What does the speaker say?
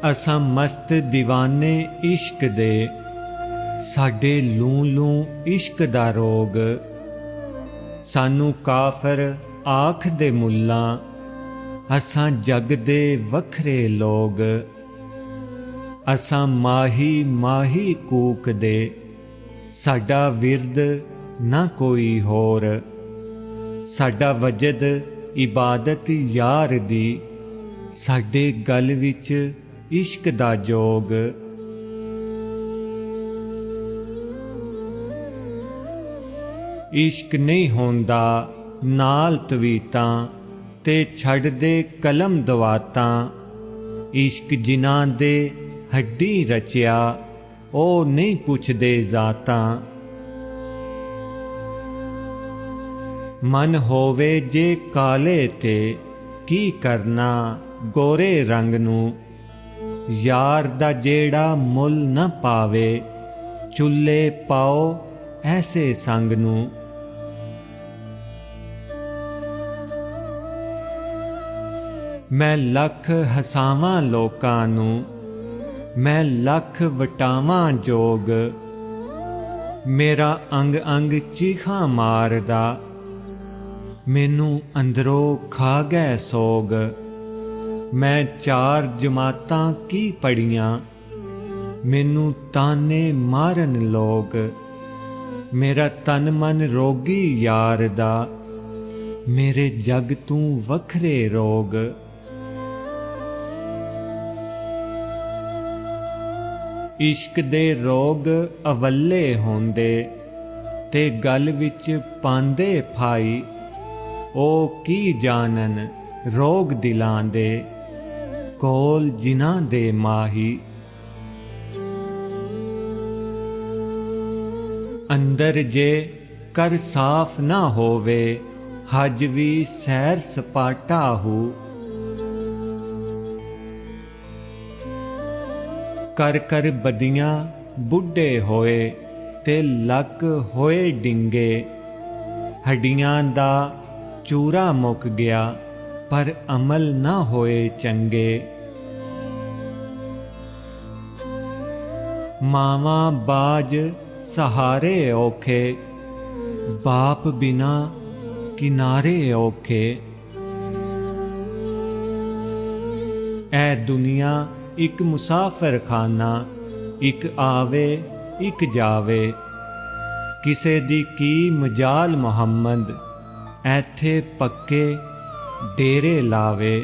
असां मस्त दीवाने इश्क दे, साडे लूं लूं इश्क दा रोग। सानू काफर आख दे मुल्लां, असां जग दे वखरे लोग। असां माही माही कूक दे, साडा विरद ना कोई होर। साडा वजद इबादत यार दी, साडे गल विच इश्क दा जोग। इश्क नहीं होंदा नाल तवीतां, ते छड़ दे कलम दवातां। इश्क जिन्हां दे हड्डी रचिया, ओ नहीं पुछदे जातां। मन होवे जे काले ते, की करना गोरे रंग नूं। यार दा जेड़ा मुल न पावे, चुल्ले पाओ ऐसे संग नूं। मैं लख हसावां लोकां नूं, मैं लख वटावां जोग। मेरा अंग अंग चीखां मारदा, मैनू अंदरों खा गए सोग। मैं 4 जमातां की पढ़ियां, मैनू ताने मारन लोग। मेरा तन मन रोगी यार दा, मेरे जग तू वखरे रोग। इश्क दे रोग अवल्ले होंदे, ते गल विच पांदे फाई। ओ की जानन रोग दिलां दे, कोल जिन्हां दे माही। अंदर जे कर साफ ना होवे, हज भी सैर सपाटा हो। कर कर बदियां बुढ़े होए, ते लक होए डिंगे। हड्डियां दा चूरा मुक गया, पर अमल ना होए चंगे। मावां बाज सहारे औखे, बाप बिना किनारे औखे। ऐ दुनिया एक मुसाफिर खाना, एक आवे एक जावे। किसे दी की मजाल मुहम्मद, ऐथे पक्के डेरे लावे।